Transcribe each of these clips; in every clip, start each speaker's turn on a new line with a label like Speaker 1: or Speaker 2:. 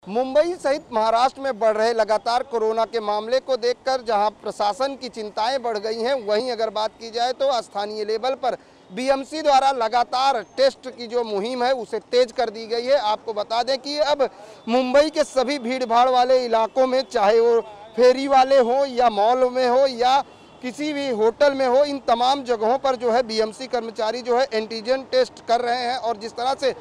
Speaker 1: मुंबई सहित महाराष्ट्र में बढ़ रहे लगातार कोरोना के मामले को देखकर जहां प्रशासन की चिंताएं बढ़ गई हैं, वहीं अगर बात की जाए तो स्थानीय लेवल पर बीएमसी द्वारा लगातार टेस्ट की जो मुहिम है उसे तेज कर दी गई है। आपको बता दें कि अब मुंबई के सभी भीड़ भाड़ वाले इलाकों में, चाहे वो फेरी वाले हों या मॉल में हो या किसी भी होटल में हो, इन तमाम जगहों पर जो है बीएमसी कर्मचारी जो है एंटीजन टेस्ट कर रहे हैं। और जिस तरह से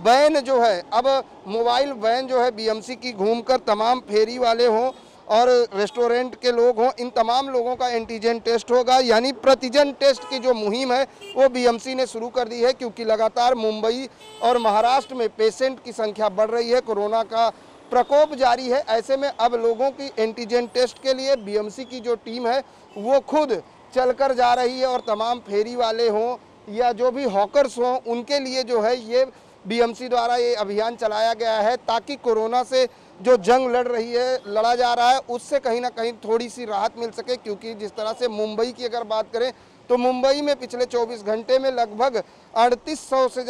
Speaker 1: वैन जो है, अब मोबाइल वैन जो है बीएमसी की घूमकर तमाम फेरी वाले हों और रेस्टोरेंट के लोग हों, इन तमाम लोगों का एंटीजन टेस्ट होगा। यानी प्रतिजन टेस्ट की जो मुहिम है वो बीएमसी ने शुरू कर दी है, क्योंकि लगातार मुंबई और महाराष्ट्र में पेशेंट की संख्या बढ़ रही है, कोरोना का प्रकोप जारी है। ऐसे में अब लोगों की एंटीजन टेस्ट के लिए बीएमसी की जो टीम है वो खुद चलकर जा रही है और तमाम फेरी वाले हों या जो भी हॉकर्स हों, उनके लिए जो है ये बीएमसी द्वारा ये अभियान चलाया गया है, ताकि कोरोना से जो जंग लड़ा जा रहा है उससे कहीं ना कहीं थोड़ी सी राहत मिल सके। क्योंकि जिस तरह से मुंबई की अगर बात करें तो मुंबई में पिछले 24 घंटे में लगभग 3800 से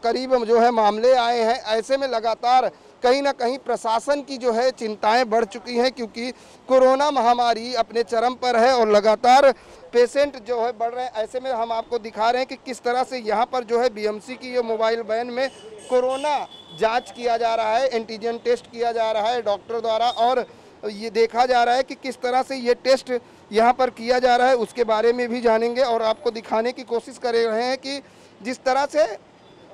Speaker 1: करीब जो है मामले आए हैं। ऐसे में लगातार कहीं ना कहीं प्रशासन की जो है चिंताएं बढ़ चुकी हैं, क्योंकि कोरोना महामारी अपने चरम पर है और लगातार पेशेंट जो है बढ़ रहे हैं। ऐसे में हम आपको दिखा रहे हैं कि किस तरह से यहाँ पर जो है बीएमसी की ये मोबाइल वैन में कोरोना जांच किया जा रहा है, एंटीजन टेस्ट किया जा रहा है डॉक्टर द्वारा। और ये देखा जा रहा है कि किस तरह से ये टेस्ट यहाँ पर किया जा रहा है, उसके बारे में भी जानेंगे और आपको दिखाने की कोशिश कर रहे हैं कि जिस तरह से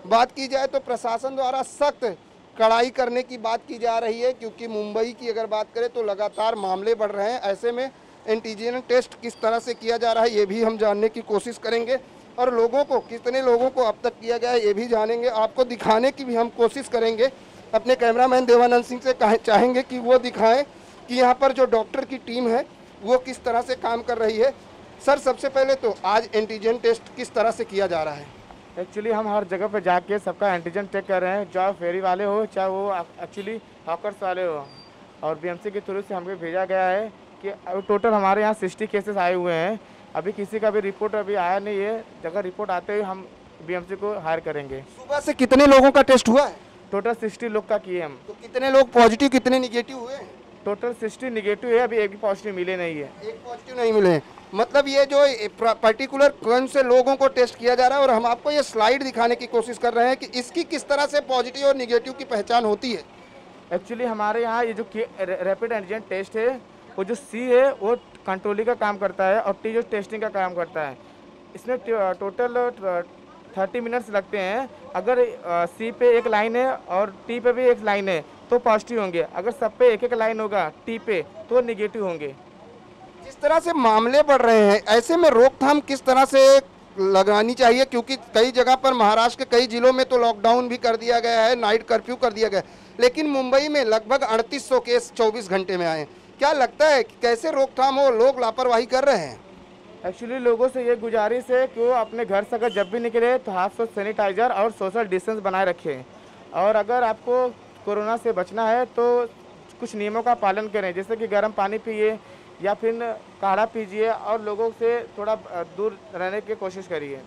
Speaker 1: बात की जाए तो प्रशासन द्वारा सख्त कड़ाई करने की बात की जा रही है। क्योंकि मुंबई की अगर बात करें तो लगातार मामले बढ़ रहे हैं। ऐसे में एंटीजन टेस्ट किस तरह से किया जा रहा है ये भी हम जानने की कोशिश करेंगे और लोगों को, कितने लोगों को अब तक किया गया है ये भी जानेंगे, आपको दिखाने की भी हम कोशिश करेंगे। अपने कैमरामैन देवानंद सिंह से चाहेंगे कि वो दिखाएं कि यहाँ पर जो डॉक्टर की टीम है वो किस तरह से काम कर रही है। सर, सबसे पहले तो आज एंटीजन टेस्ट किस तरह से किया जा रहा है?
Speaker 2: एक्चुअली हम हर जगह पे जाके सबका एंटीजन चेक कर रहे हैं, चाहे फेरी वाले हो चाहे वो एक्चुअली हॉकर्स वाले हो। और बीएमसी के थ्रू से हमको भेजा गया है कि टोटल हमारे यहाँ 60 केसेस आए हुए हैं। अभी किसी का भी रिपोर्ट अभी आया नहीं है। जगह रिपोर्ट आते ही हम बीएमसी को हायर करेंगे।
Speaker 1: सुबह से कितने लोगों का टेस्ट हुआ है?
Speaker 2: टोटल 60 लोग का किए हम।
Speaker 1: तो कितने लोग पॉजिटिव, कितने निगेटिव हुए?
Speaker 2: टोटल 60 निगेटिव है, अभी एक भी पॉजिटिव मिले नहीं है।
Speaker 1: एक पॉजिटिव नहीं मिले हैं। मतलब ये जो पर्टिकुलर कौन से लोगों को टेस्ट किया जा रहा है, और हम आपको ये स्लाइड दिखाने की कोशिश कर रहे हैं कि इसकी किस तरह से पॉजिटिव और निगेटिव की पहचान होती है।
Speaker 2: एक्चुअली हमारे यहाँ ये जो रैपिड एंटीजन टेस्ट है, वो जो सी है वो कंट्रोलिंग का काम करता है और टी जो टेस्टिंग का काम करता है। इसमें टोटल 30 मिनट्स लगते हैं। अगर सी पे एक लाइन है और टी पे भी एक लाइन है तो पॉजिटिव होंगे। अगर सब पे एक एक लाइन होगा टी पे तो निगेटिव होंगे।
Speaker 1: जिस तरह से मामले बढ़ रहे हैं, ऐसे में रोकथाम किस तरह से लगानी चाहिए? क्योंकि कई जगह पर महाराष्ट्र के कई जिलों में तो लॉकडाउन भी कर दिया गया है, नाइट कर्फ्यू कर दिया गया है, लेकिन मुंबई में लगभग 3800 केस 24 घंटे में आए। क्या लगता है कि कैसे रोकथाम हो? लोग लापरवाही कर रहे हैं।
Speaker 2: एक्चुअली लोगों से ये गुजारिश है कि वो अपने घर से अगर जब भी निकले तो हाथ से सैनिटाइजर और सोशल डिस्टेंस बनाए रखें। और अगर आपको कोरोना से बचना है तो कुछ नियमों का पालन करें, जैसे कि गर्म पानी पिए या फिर काढ़ा पीजिए और लोगों से थोड़ा दूर रहने की कोशिश करिए।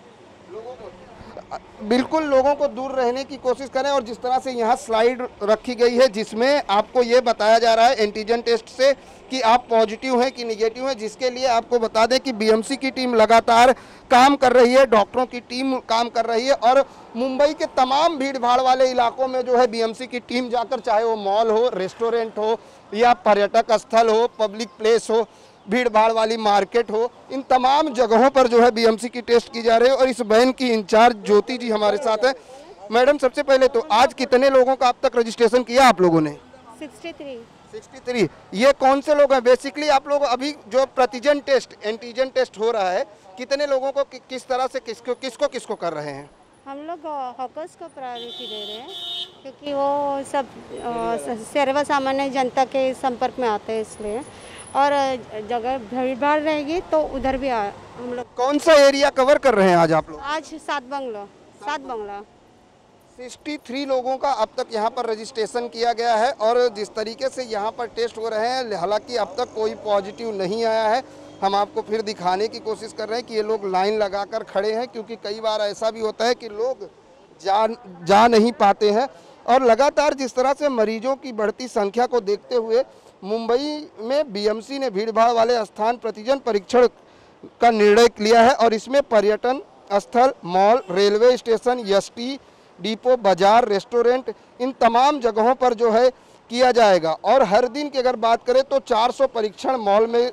Speaker 1: बिल्कुल लोगों को दूर रहने की कोशिश करें। और जिस तरह से यहाँ स्लाइड रखी गई है जिसमें आपको ये बताया जा रहा है एंटीजन टेस्ट से कि आप पॉजिटिव हैं कि निगेटिव हैं, जिसके लिए आपको बता दें कि बीएमसी की टीम लगातार काम कर रही है, डॉक्टरों की टीम काम कर रही है। और मुंबई के तमाम भीड़ भाड़ वाले इलाकों में जो है बीएमसी की टीम जाकर, चाहे वो मॉल हो, रेस्टोरेंट हो या पर्यटक स्थल हो, पब्लिक प्लेस हो, भीड़ भाड़ वाली मार्केट हो, इन तमाम जगहों पर जो है बीएमसी की टेस्ट की जा रही है। और इस वैन की इंचार्ज ज्योति जी हमारे साथ है। मैडम, सबसे पहले तो आज कितने लोगों का अब तक रजिस्ट्रेशन किया आप लोगों ने? 63। ये कौन से लोग हैं? बेसिकली आप लोग अभी जो प्रतिजन टेस्ट, एंटीजन टेस्ट हो रहा है, कितने लोगों को किस तरह से किसको कर रहे हैं?
Speaker 3: हम लोग हॉकर्स को प्रायोरिटी दे रहे हैं, क्योंकि वो सब सर्व सामान्य जनता के संपर्क में आते हैं, इसलिए। और जगह भीड़ भाड़ रहेगी तो उधर भी हम लोग।
Speaker 1: कौन सा एरिया कवर कर रहे हैं आज आप लोग?
Speaker 3: आज 7 बंगला
Speaker 1: 63 लोगों का अब तक यहाँ पर रजिस्ट्रेशन किया गया है। और जिस तरीके से यहाँ पर टेस्ट हो रहे हैं, हालांकि अब तक कोई पॉजिटिव नहीं आया है। हम आपको फिर दिखाने की कोशिश कर रहे हैं कि ये लोग लाइन लगाकर खड़े हैं, क्योंकि कई बार ऐसा भी होता है कि लोग जा नहीं पाते हैं। और लगातार जिस तरह से मरीजों की बढ़ती संख्या को देखते हुए मुंबई में बीएमसी ने भीड़भाड़ वाले स्थान प्रतिजन परीक्षण का निर्णय लिया है और इसमें पर्यटन स्थल, mall, railway station, ST depot, बाजार, रेस्टोरेंट, इन तमाम जगहों पर जो है किया जाएगा। और हर दिन की अगर बात करें तो 400 परीक्षण मॉल में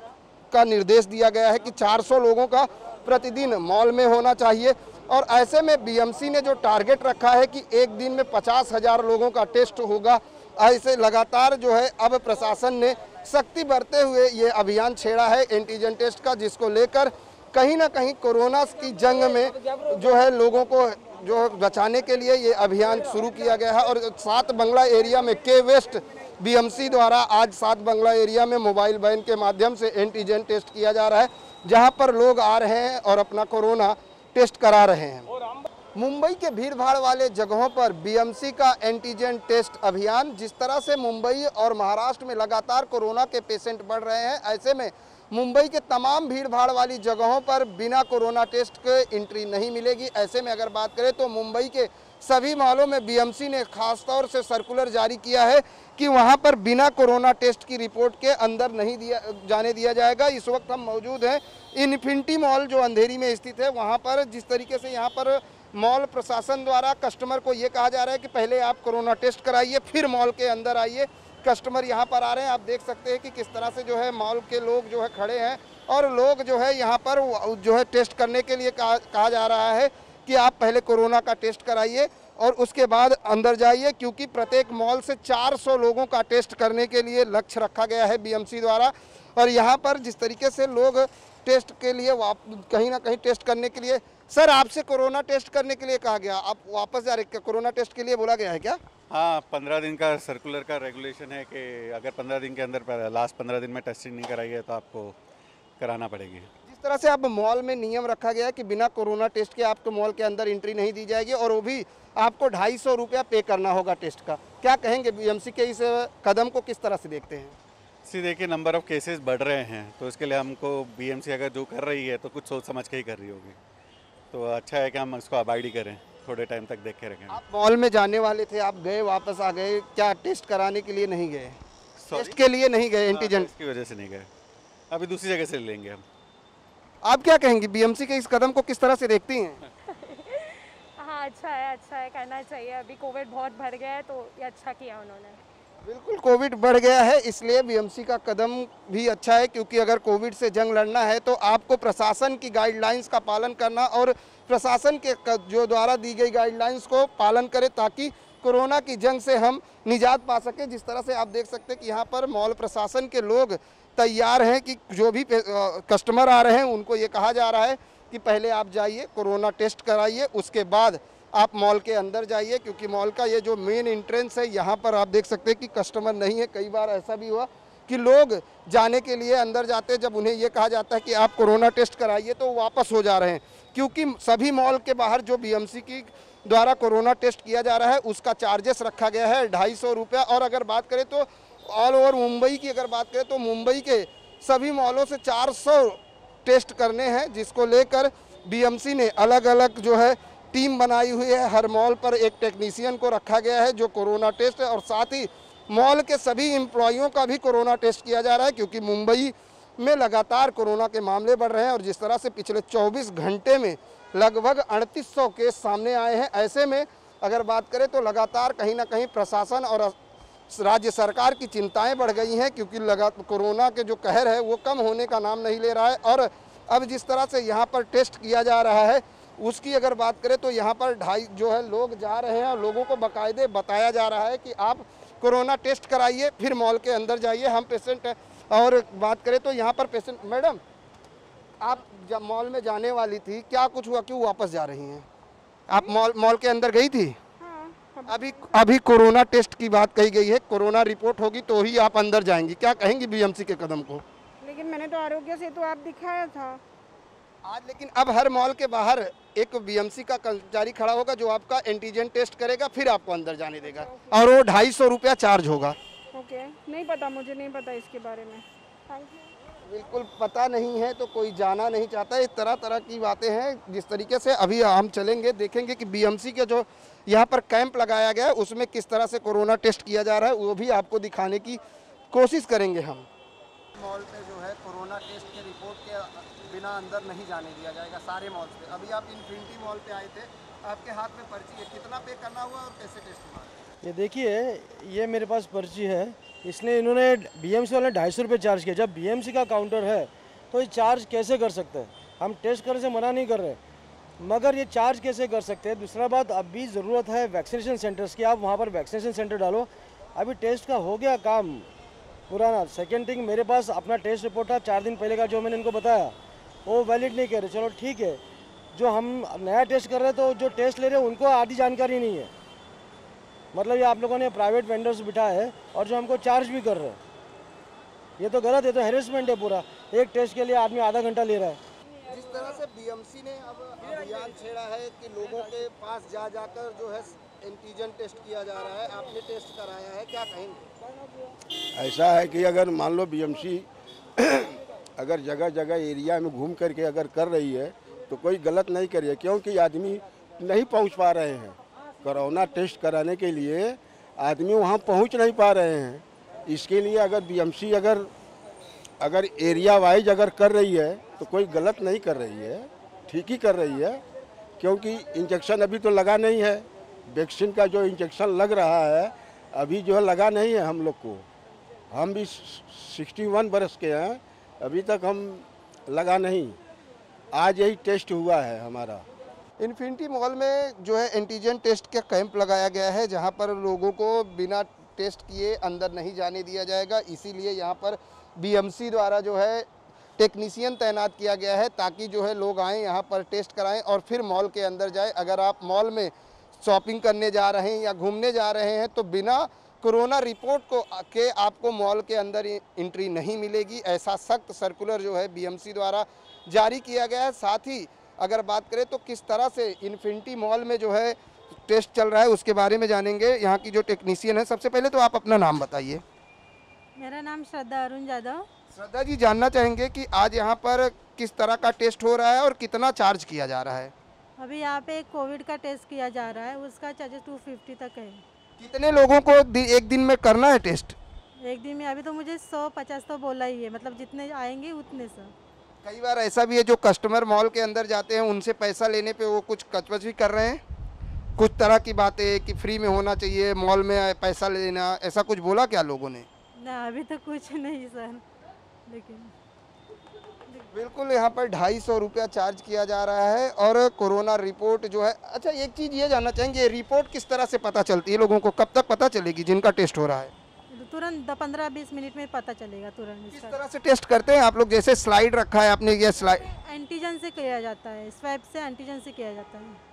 Speaker 1: का निर्देश दिया गया है कि 400 लोगों का प्रतिदिन मॉल में होना चाहिए। और ऐसे में बीएमसी ने जो टारगेट रखा है कि एक दिन में 50,000 लोगों का टेस्ट होगा, ऐसे लगातार जो है अब प्रशासन ने सख्ती बरते हुए ये अभियान छेड़ा है एंटीजन टेस्ट का, जिसको लेकर कहीं ना कहीं कोरोना की जंग में जो है लोगों को जो बचाने के लिए ये अभियान शुरू किया गया है। और 7 बंगला एरिया में के वेस्ट बीएमसी द्वारा आज 7 बंगला एरिया में मोबाइल वैन के माध्यम से एंटीजन टेस्ट किया जा रहा है, जहां पर लोग आ रहे हैं और अपना कोरोना टेस्ट करा रहे हैं। मुंबई के भीड़भाड़ वाले जगहों पर बीएमसी का एंटीजन टेस्ट अभियान, जिस तरह से मुंबई और महाराष्ट्र में लगातार कोरोना के पेशेंट बढ़ रहे हैं, ऐसे में मुंबई के तमाम भीड़भाड़ वाली जगहों पर बिना कोरोना टेस्ट के एंट्री नहीं मिलेगी। ऐसे में अगर बात करें तो मुंबई के सभी मॉलों में बीएमसी ने खास तौर से सर्कुलर जारी किया है कि वहां पर बिना कोरोना टेस्ट की रिपोर्ट के अंदर नहीं जाने दिया जाएगा। इस वक्त हम मौजूद हैं इन्फिनिटी मॉल जो अंधेरी में स्थित है, वहां पर जिस तरीके से यहाँ पर मॉल प्रशासन द्वारा कस्टमर को ये कहा जा रहा है कि पहले आप कोरोना टेस्ट कराइए फिर मॉल के अंदर आइए। कस्टमर यहाँ पर आ रहे हैं, आप देख सकते हैं कि किस तरह से जो है मॉल के लोग जो है खड़े हैं और लोग जो है यहाँ पर जो है टेस्ट करने के लिए कहा जा रहा है कि आप पहले कोरोना का टेस्ट कराइए और उसके बाद अंदर जाइए, क्योंकि प्रत्येक मॉल से 400 लोगों का टेस्ट करने के लिए लक्ष्य रखा गया है बीएमसी द्वारा। और यहाँ पर जिस तरीके से लोग टेस्ट के लिए कहीं ना कहीं टेस्ट करने के लिए, सर आपसे कोरोना टेस्ट करने के लिए कहा गया, आप वापस जा रहे क्या? कोरोना टेस्ट के लिए बोला गया है क्या?
Speaker 4: हाँ, 15 दिन का सर्कुलर का रेगुलेशन है कि अगर 15 दिन के अंदर लास्ट 15 दिन में टेस्टिंग नहीं कराई है तो आपको कराना पड़ेगी।
Speaker 1: जिस तरह से अब मॉल में नियम रखा गया है कि बिना कोरोना टेस्ट के आपको मॉल के अंदर एंट्री नहीं दी जाएगी और वो भी आपको 250 रुपया पे करना होगा टेस्ट का, क्या कहेंगे बीएमसी के इस कदम को किस तरह से देखते हैं?
Speaker 4: देखिए, नंबर ऑफ केसेस बढ़ रहे हैं तो इसके लिए हमको बीएमसी अगर जो कर रही है तो कुछ सोच समझ के ही कर रही होगी, तो अच्छा है कि हम इसको अवॉइड ही करें, थोड़े टाइम तक देख के रखें।
Speaker 1: आप मॉल में जाने वाले थे, आप गए वापस आ गए, क्या टेस्ट कराने के लिए नहीं गए? टेस्ट के लिए नहीं गए, एंटीजन
Speaker 4: की वजह से नहीं गए, अभी दूसरी जगह से ले लेंगे हम।
Speaker 1: आप क्या कहेंगे, बीएमसी के इस कदम को किस तरह से देखती हैं?
Speaker 5: हाँ, अच्छा है, करना चाहिए। अभी कोविड बहुत बढ़ गया है तो ये अच्छा किया उन्होंने।
Speaker 1: बिल्कुल, कोविड बढ़ गया है इसलिए बीएमसी का कदम भी अच्छा है, क्योंकि अगर कोविड से जंग लड़ना है तो आपको प्रशासन की गाइडलाइंस का पालन करना और प्रशासन के जो द्वारा दी गई गाइडलाइंस को पालन करें ताकि कोरोना की जंग से हम निजात पा सकें। जिस तरह से आप देख सकते हैं कि यहाँ पर मॉल प्रशासन के लोग तैयार हैं कि जो भी कस्टमर आ रहे हैं उनको ये कहा जा रहा है कि पहले आप जाइए कोरोना टेस्ट कराइए, उसके बाद आप मॉल के अंदर जाइए, क्योंकि मॉल का ये जो मेन एंट्रेंस है यहाँ पर आप देख सकते हैं कि कस्टमर नहीं है। कई बार ऐसा भी हुआ कि लोग जाने के लिए अंदर जाते हैं, जब उन्हें ये कहा जाता है कि आप कोरोना टेस्ट कराइए तो वापस हो जा रहे हैं, क्योंकि सभी मॉल के बाहर जो बीएमसी की द्वारा कोरोना टेस्ट किया जा रहा है उसका चार्जेस रखा गया है 250 रुपया। और अगर बात करें तो ऑल ओवर मुंबई की अगर बात करें तो मुंबई के सभी मॉलों से 400 टेस्ट करने हैं, जिसको लेकर बीएमसी ने अलग अलग जो है टीम बनाई हुई है। हर मॉल पर एक टेक्नीशियन को रखा गया है जो कोरोना टेस्ट है, और साथ ही मॉल के सभी एम्प्लॉइयों का भी कोरोना टेस्ट किया जा रहा है, क्योंकि मुंबई में लगातार कोरोना के मामले बढ़ रहे हैं। और जिस तरह से पिछले 24 घंटे में लगभग 3800 केस सामने आए हैं, ऐसे में अगर बात करें तो लगातार कहीं ना कहीं प्रशासन और राज्य सरकार की चिंताएं बढ़ गई हैं, क्योंकि कोरोना के जो कहर है वो कम होने का नाम नहीं ले रहा है। और अब जिस तरह से यहाँ पर टेस्ट किया जा रहा है उसकी अगर बात करें तो यहाँ पर 250 जो है लोग जा रहे हैं और लोगों को बाकायदे बताया जा रहा है कि आप कोरोना टेस्ट कराइए फिर मॉल के अंदर जाइए। हम पेशेंट हैं और बात करें तो यहाँ पर पेशेंट, मैडम आप जब मॉल में जाने वाली थी, क्या कुछ हुआ, क्यों वापस जा रही हैं? आप मॉल के अंदर गई थी? अभी कोरोना टेस्ट की बात कही गई है, कोरोना रिपोर्ट होगी तो ही आप अंदर जाएंगी, क्या कहेंगी बीएमसी के कदम को?
Speaker 6: लेकिन मैंने तो आरोग्य सेतु ऐप दिखाया था
Speaker 1: आज, लेकिन अब हर मॉल के बाहर एक बीएमसी का कर्मचारी खड़ा होगा जो आपका एंटीजन टेस्ट करेगा फिर आपको अंदर जाने देगा, और वो 250 रुपया चार्ज होगा।
Speaker 6: ओके, नहीं पता, मुझे नहीं पता इसके बारे में। Thank you.
Speaker 1: बिल्कुल पता नहीं है तो कोई जाना नहीं चाहता। इस तरह तरह की बातें हैं। जिस तरीके से अभी हम चलेंगे देखेंगे कि बीएमसी के जो यहाँ पर कैंप लगाया गया है, उसमें किस तरह से कोरोना टेस्ट किया जा रहा है वो भी आपको दिखाने की कोशिश करेंगे हम। मॉल पे जो है कोरोना टेस्ट के रिपोर्ट के बिना अंदर नहीं जाने दिया जाएगा सारे मॉल पे। अभी आप इन्फिनिटी मॉल पे आए थे, आपके हाथ में पर्ची है, कितना पे करना हुआ और कैसे टेस्ट हुआ?
Speaker 7: ये देखिए, ये मेरे पास पर्ची है, इसलिए इन्होंने बीएमसी वाले 250 रुपये चार्ज किया। जब बीएमसी का काउंटर है तो ये चार्ज कैसे कर सकते हैं? हम टेस्ट करने से मना नहीं कर रहे, मगर ये चार्ज कैसे कर सकते हैं? दूसरा बात, अभी ज़रूरत है वैक्सीनेशन सेंटर्स की, आप वहाँ पर वैक्सीनेशन सेंटर डालो। अभी टेस्ट का हो गया काम पुराना। सेकेंड थिंग, मेरे पास अपना टेस्ट रिपोर्ट था 4 दिन पहले का, जो मैंने इनको बताया वो वैलिड नहीं कह रहे। चलो ठीक है, जो हम नया टेस्ट कर रहे हैं तो जो टेस्ट ले रहे हैं उनको आधी जानकारी नहीं है। मतलब ये आप लोगों ने प्राइवेट वेंडर्स बिठाए है और जो हमको चार्ज भी कर रहे हैं, ये तो गलत है, तो हैरेसमेंट है पूरा। एक टेस्ट के लिए आदमी आधा घंटा ले रहा है।
Speaker 1: जिस तरह से बीएमसी ने अब अभियान छेड़ा है कि लोगों के पास जा जाकर जो है एंटीजन टेस्ट किया जा रहा है, आपने टेस्ट कराया है, क्या कहेंगे?
Speaker 8: ऐसा है कि अगर मान लो बीएमसी अगर जगह जगह एरिया में घूम करके अगर कर रही है तो कोई गलत नहीं करिए, क्योंकि आदमी नहीं पहुंच पा रहे हैं। कोरोना टेस्ट कराने के लिए आदमी वहां पहुंच नहीं पा रहे हैं। इसके लिए अगर बीएमसी अगर एरिया वाइज अगर कर रही है तो कोई गलत नहीं कर रही है, ठीक ही कर रही है। क्योंकि इंजेक्शन अभी तो लगा नहीं है, वैक्सीन का जो इंजेक्शन लग रहा है अभी जो है लगा नहीं है हम लोग को। हम भी 61 बरस के हैं, अभी तक हम लगा नहीं। आज यही टेस्ट हुआ है हमारा।
Speaker 1: इन्फिनिटी मॉल में जो है एंटीजन टेस्ट का कैंप लगाया गया है, जहां पर लोगों को बिना टेस्ट किए अंदर नहीं जाने दिया जाएगा। इसीलिए यहां पर बीएमसी द्वारा जो है टेक्नीशियन तैनात किया गया है, ताकि जो है लोग आएँ यहाँ पर टेस्ट कराएं और फिर मॉल के अंदर जाएं। अगर आप मॉल में शॉपिंग करने जा रहे हैं या घूमने जा रहे हैं तो बिना कोरोना रिपोर्ट के आपको मॉल के अंदर एंट्री नहीं मिलेगी। ऐसा सख्त सर्कुलर जो है बीएमसी द्वारा जारी किया गया है। साथ ही अगर बात करें तो किस तरह से इन्फिनिटी मॉल में जो है टेस्ट चल रहा है उसके बारे में जानेंगे यहाँ की जो टेक्नीशियन है। सबसे पहले तो आप अपना नाम बताइए।
Speaker 9: मेरा नाम श्रद्धा अरुण जादव।
Speaker 1: श्रद्धा जी, जानना चाहेंगे कि आज यहाँ पर किस तरह का टेस्ट हो रहा है और कितना चार्ज किया जा रहा है?
Speaker 9: अभी यहाँ पे कोविड का टेस्ट किया जा रहा है, उसका चार्जेस 250 तक है।
Speaker 1: कितने लोगों को एक दिन में करना है टेस्ट?
Speaker 9: एक दिन में अभी तो मुझे 150 तो बोला ही है, मतलब जितने आएंगे उतने सब।
Speaker 1: कई बार ऐसा भी है जो कस्टमर मॉल के अंदर जाते हैं उनसे पैसा लेने पे वो कुछ कचवच भी कर रहे हैं, कुछ तरह की बातें कि फ्री में होना चाहिए, मॉल में पैसा लेना, ऐसा कुछ बोला क्या लोगों ने?
Speaker 9: ना, अभी तो कुछ नहीं सर, लेकिन
Speaker 1: बिल्कुल यहाँ पर 250 रुपया चार्ज किया जा रहा है और कोरोना रिपोर्ट जो है। अच्छा, एक चीज़ ये जानना चाहेंगे, रिपोर्ट किस तरह से पता चलती है लोगों को, कब तक पता चलेगी जिनका टेस्ट हो रहा है?
Speaker 9: तुरंत 15-20 मिनट में पता चलेगा तुरंत।
Speaker 1: किस तरह से टेस्ट करते हैं आप लोग? जैसे स्लाइड रखा है आपने, ये स्लाइड
Speaker 9: एंटीजन से किया जाता है, स्वैब से एंटीजन से किया जाता है।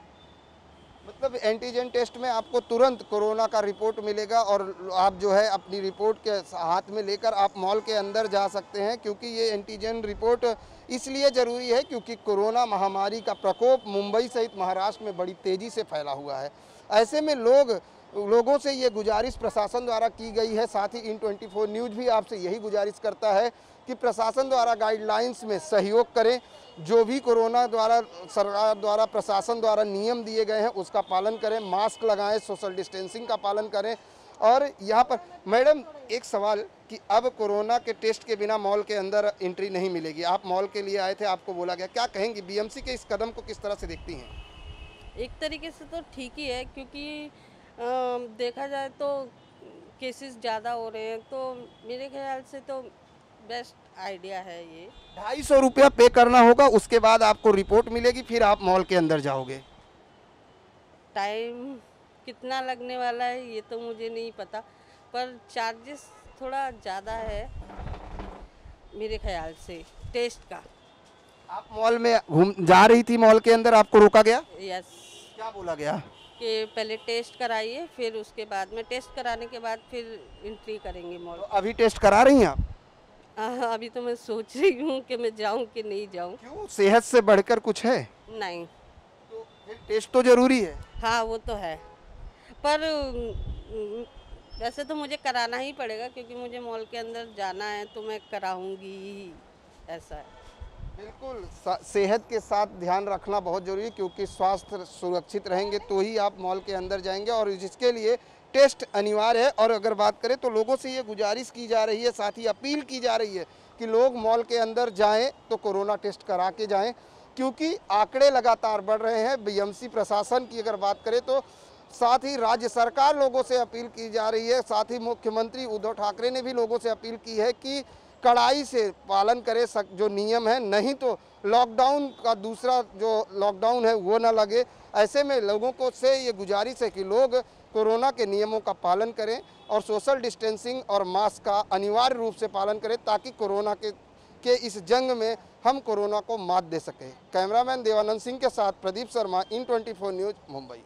Speaker 1: मतलब एंटीजन टेस्ट में आपको तुरंत कोरोना का रिपोर्ट मिलेगा और आप जो है अपनी रिपोर्ट के हाथ में लेकर आप मॉल के अंदर जा सकते हैं। क्योंकि ये एंटीजन रिपोर्ट इसलिए ज़रूरी है क्योंकि कोरोना महामारी का प्रकोप मुंबई सहित महाराष्ट्र में बड़ी तेज़ी से फैला हुआ है। ऐसे में लोगों से ये गुजारिश प्रशासन द्वारा की गई है। साथ ही IN24 न्यूज़ भी आपसे यही गुजारिश करता है कि प्रशासन द्वारा गाइडलाइंस में सहयोग करें। जो भी कोरोना द्वारा सरकार द्वारा प्रशासन द्वारा नियम दिए गए हैं उसका पालन करें, मास्क लगाएं, सोशल डिस्टेंसिंग का पालन करें। और यहाँ पर मैडम एक सवाल कि अब कोरोना के टेस्ट के बिना मॉल के अंदर एंट्री नहीं मिलेगी, आप मॉल के लिए आए थे, आपको बोला गया, क्या कहेंगी बीएमसी के इस कदम को किस तरह से देखती हैं?
Speaker 10: एक तरीके से तो ठीक ही है, क्योंकि देखा जाए तो केसेस ज़्यादा हो रहे हैं, तो मेरे ख्याल से तो बेस्ट आइडिया है ये।
Speaker 1: 250 रुपया पे करना होगा, उसके बाद आपको रिपोर्ट मिलेगी, फिर आप मॉल के अंदर जाओगे।
Speaker 10: टाइम कितना लगने वाला है ये तो मुझे नहीं पता, पर चार्जेस थोड़ा ज़्यादा है मेरे ख्याल से टेस्ट का।
Speaker 1: आप मॉल में जा रही थी, मॉल के अंदर आपको रोका गया?
Speaker 10: यस।
Speaker 1: क्या बोला गया?
Speaker 10: कि पहले टेस्ट कराइए, फिर उसके बाद में टेस्ट कराने के बाद फिर एंट्री करेंगे मॉल।
Speaker 1: तो अभी टेस्ट करा रही हैं आप?
Speaker 10: अभी तो मैं सोच रही हूँ कि मैं जाऊँ कि नहीं जाऊँ।
Speaker 1: क्यों, सेहत से बढ़कर कुछ है?
Speaker 10: नहीं।
Speaker 1: तो फिर टेस्ट तो जरूरी है।
Speaker 10: हाँ वो तो है, पर वैसे तो मुझे कराना ही पड़ेगा क्योंकि मुझे मॉल के अंदर जाना है, तो मैं कराऊंगी ही, ऐसा है।
Speaker 1: बिल्कुल सेहत के साथ ध्यान रखना बहुत जरूरी है, क्योंकि स्वास्थ्य सुरक्षित रहेंगे तो ही आप मॉल के अंदर जाएंगे, और जिसके लिए टेस्ट अनिवार्य है। और अगर बात करें तो लोगों से ये गुजारिश की जा रही है, साथ ही अपील की जा रही है कि लोग मॉल के अंदर जाएं तो कोरोना टेस्ट करा के जाएं, क्योंकि आंकड़े लगातार बढ़ रहे हैं। बीएमसी प्रशासन की अगर बात करें तो साथ ही राज्य सरकार लोगों से अपील की जा रही है, साथ ही मुख्यमंत्री उद्धव ठाकरे ने भी लोगों से अपील की है कि कड़ाई से पालन करें जो नियम है, नहीं तो लॉकडाउन का दूसरा जो लॉकडाउन है वो ना लगे। ऐसे में लोगों को से ये गुजारिश है कि लोग कोरोना के नियमों का पालन करें और सोशल डिस्टेंसिंग और मास्क का अनिवार्य रूप से पालन करें, ताकि कोरोना के इस जंग में हम कोरोना को मात दे सकें। कैमरामैन देवानंद सिंह के साथ प्रदीप शर्मा, इन 24 न्यूज़, मुंबई।